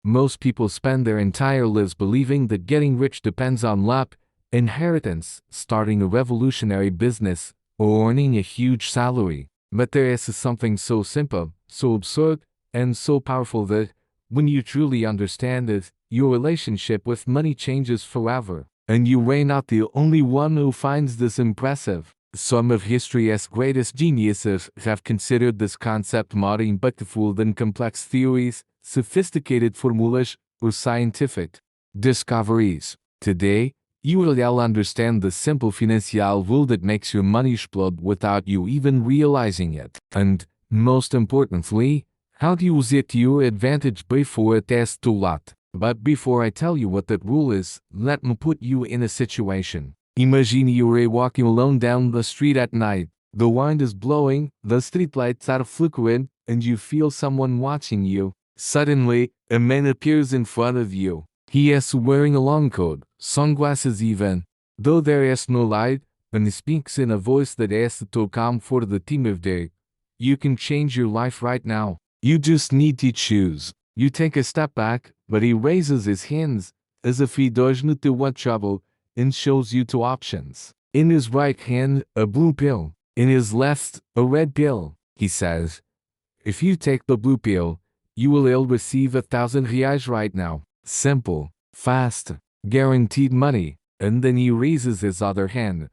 Most people spend their entire lives believing that getting rich depends on luck, inheritance, starting a revolutionary business, or earning a huge salary. But there is something so simple, so absurd, and so powerful that, when you truly understand it, your relationship with money changes forever. And you are not the only one who finds this impressive. Some of history's greatest geniuses have considered this concept more impactful than complex theories, sophisticated formulas, or scientific discoveries. Today, you will understand the simple financial rule that makes your money explode without you even realizing it. And, most importantly, how to use it to your advantage before it is too late. But before I tell you what that rule is, let me put you in a situation. Imagine you're walking alone down the street at night. The wind is blowing, the streetlights are flickering, and you feel someone watching you. Suddenly, a man appears in front of you. He is wearing a long coat, sunglasses even, though there is no light, and he speaks in a voice that is too calm for the time of day. You can change your life right now. You just need to choose. You take a step back, but he raises his hands, as if he doesn't want trouble, and shows you two options. In his right hand, a blue pill. In his left, a red pill. He says, if you take the blue pill, you will receive 1,000 reais right now. Simple, fast, guaranteed money. And then he raises his other hand.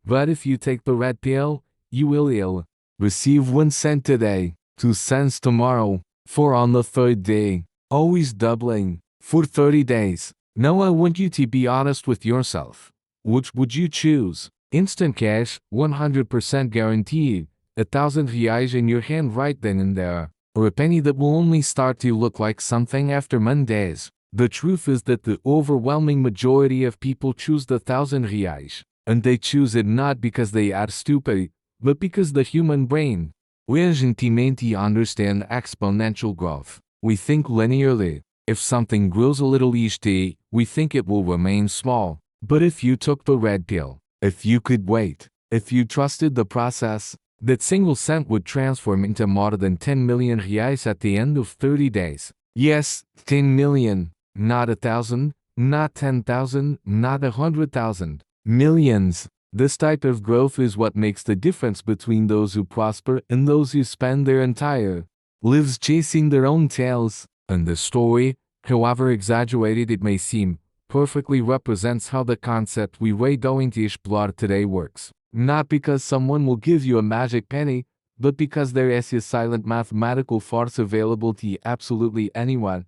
But if you take the red pill, you will receive 1 cent today, 2 cents tomorrow, 4 on the third day, always doubling, for 30 days. Now I want you to be honest with yourself. Which would you choose? Instant cash, 100% guaranteed, 1,000 reais in your hand right then and there, or a penny that will only start to look like something after Mondays. The truth is that the overwhelming majority of people choose the 1,000 reais, and they choose it not because they are stupid, but because the human brain, we urgently understand exponential growth. We think linearly. If something grows a little each day, we think it will remain small. But if you took the red pill, if you could wait, if you trusted the process, that single cent would transform into more than 10 million reais at the end of 30 days. Yes, 10 million, not 1,000, not 10,000, not 100,000. Millions. This type of growth is what makes the difference between those who prosper and those who spend their entire lives chasing their own tails. And the story, however exaggerated it may seem, perfectly represents how the concept we are going to explore today works. Not because someone will give you a magic penny, but because there is a silent mathematical force available to absolutely anyone.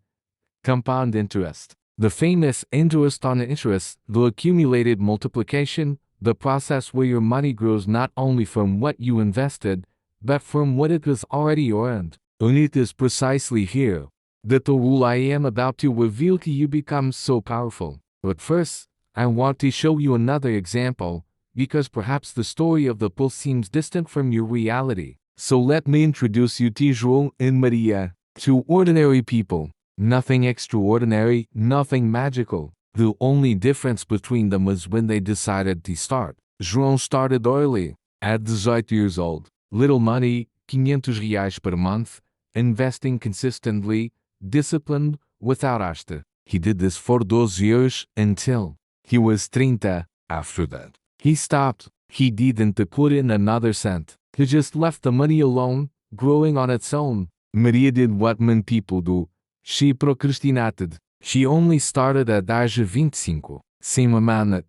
Compound interest. The famous interest on interest, the accumulated multiplication, the process where your money grows not only from what you invested, but from what it has already earned. And it is precisely here that the rule I am about to reveal to you becomes so powerful. But first, I want to show you another example, because perhaps the story of the pill seems distant from your reality. So let me introduce you to João and Maria, two ordinary people. Nothing extraordinary, nothing magical. The only difference between them was when they decided to start. João started early, at 18 years old. Little money, 500 reais per month, investing consistently, disciplined, without haste. He did this for 12 years until he was 30. After that, he stopped. He didn't put in another cent. He just left the money alone, growing on its own. Maria did what many people do. She procrastinated. She only started at age 25. Sem amana,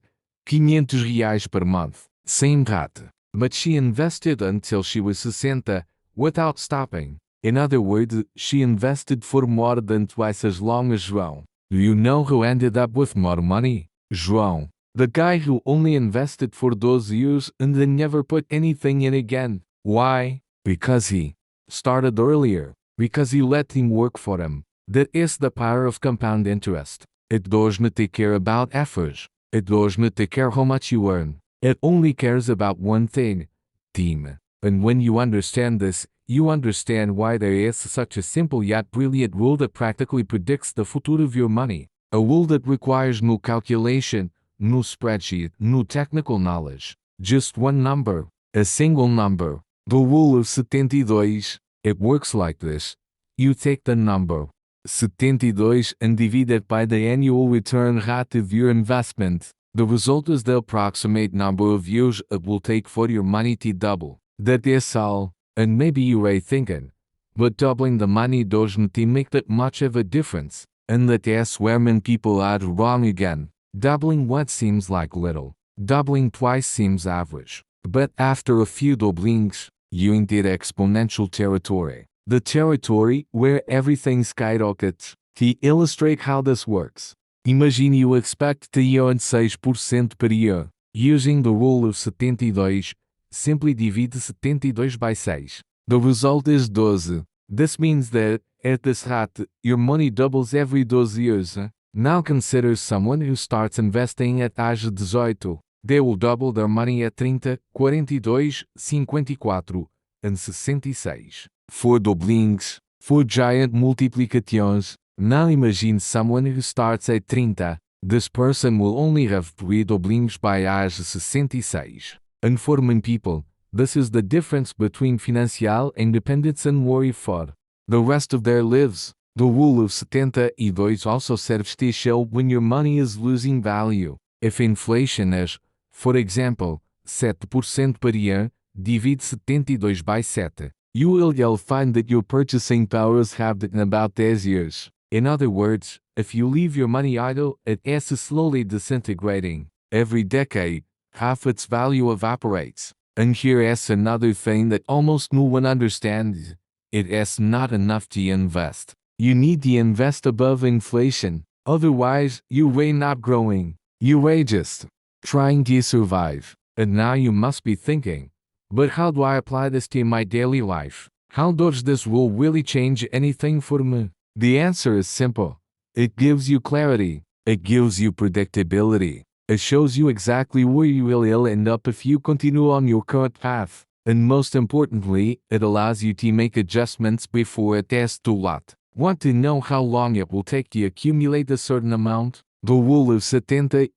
500 reais per month. Sem rate. But she invested until she was 60, without stopping. In other words, she invested for more than twice as long as João. Do you know who ended up with more money? João. The guy who only invested for those years and then never put anything in again. Why? Because he started earlier. Because he let him work for him. That is the power of compound interest. It doesn't take care about effort. It doesn't take care how much you earn. It only cares about one thing: team. And when you understand this, you understand why there is such a simple yet brilliant rule that practically predicts the future of your money. A rule that requires no calculation, no spreadsheet, no technical knowledge. Just one number, a single number. The rule of 72. It works like this. You take the number 72 and divided by the annual return rate of your investment. The result is the approximate number of years it will take for your money to double. That is all. And maybe you are thinking, but doubling the money doesn't make that much of a difference. And that is where many people are wrong again. Doubling what seems like little. Doubling twice seems average. But after a few doublings, you enter exponential territory. The territory where everything skyrockets. To illustrate how this works, imagine you expect to earn 6% per year. Using the rule of 72, simply divide 72 by 6. The result is 12. This means that, at this rate, your money doubles every 12 years. Now consider someone who starts investing at age 18. They will double their money at 30, 42, 54, and 66. 4 doublings, 4 giant multiplications. Now imagine someone who starts at 30. This person will only have 3 doublings by age 66. And for many people, this is the difference between financial independence and worry for the rest of their lives. The rule of 72 also serves to show when your money is losing value. If inflation is, for example, 7% per year, divide 72 by 7. You will find that your purchasing powers have in about 10 years. In other words, if you leave your money idle, it is slowly disintegrating. Every decade, half its value evaporates. And here is another thing that almost no one understands. It is not enough to invest. You need to invest above inflation. Otherwise, you are not growing. You are just trying to survive. And now you must be thinking, but how do I apply this to my daily life? How does this rule really change anything for me? The answer is simple. It gives you clarity. It gives you predictability. It shows you exactly where you will end up if you continue on your current path. And most importantly, it allows you to make adjustments before it is too late. Want to know how long it will take to accumulate a certain amount? The rule of 72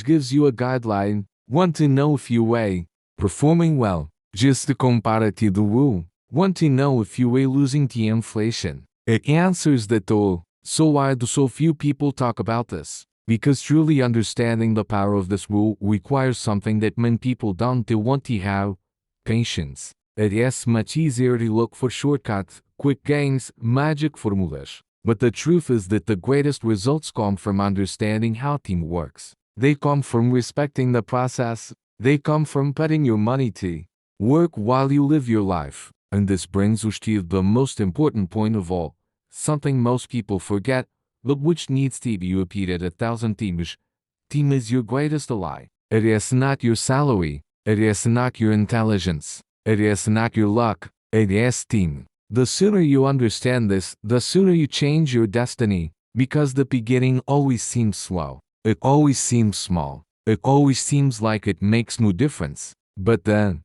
gives you a guideline. Want to know if you are performing well? Just to compare it to the rule. Want to know if you are losing to inflation? It answers that all. So why do so few people talk about this? Because truly understanding the power of this rule requires something that many people don't want to have: patience. It is much easier to look for shortcuts, quick gains, magic formulas. But the truth is that the greatest results come from understanding how team works. They come from respecting the process. They come from putting your money to work while you live your life. And this brings us to the most important point of all, something most people forget, but which needs to be repeated 1,000 times. Team is your greatest ally. It is not your salary. It is not your intelligence. It is not your luck. It is team. The sooner you understand this, the sooner you change your destiny, because the beginning always seems slow. It always seems small. It always seems like it makes no difference. But then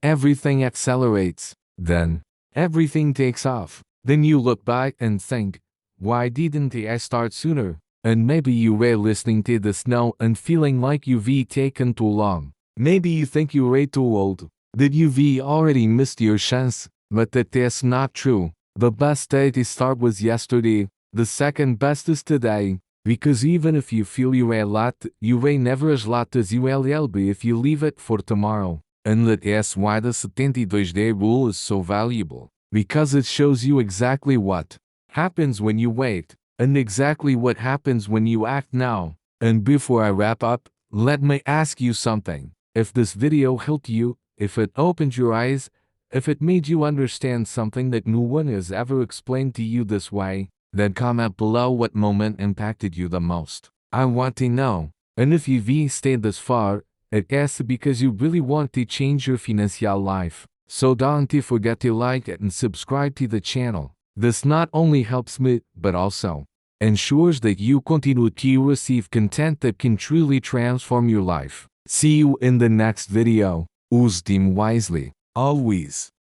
everything accelerates. Then everything takes off. Then you look back and think, why didn't I start sooner? And maybe you were listening to this now and feeling like you've taken too long. Maybe you think you were too old, that you've already missed your chance, but that is not true. The best day to start was yesterday, the second best is today, because even if you feel you are late, you are never as late as you will be if you leave it for tomorrow. And that is why the 72-day rule is so valuable, because it shows you exactly what happens when you wait, and exactly what happens when you act now. And before I wrap up, let me ask you something. If this video helped you, if it opened your eyes, if it made you understand something that no one has ever explained to you this way, then comment below what moment impacted you the most. I want to know. And if you've stayed this far, it is because you really want to change your financial life. So don't forget to like it and subscribe to the channel. This not only helps me, but also ensures that you continue to receive content that can truly transform your life. See you in the next video. Use them wisely. Always.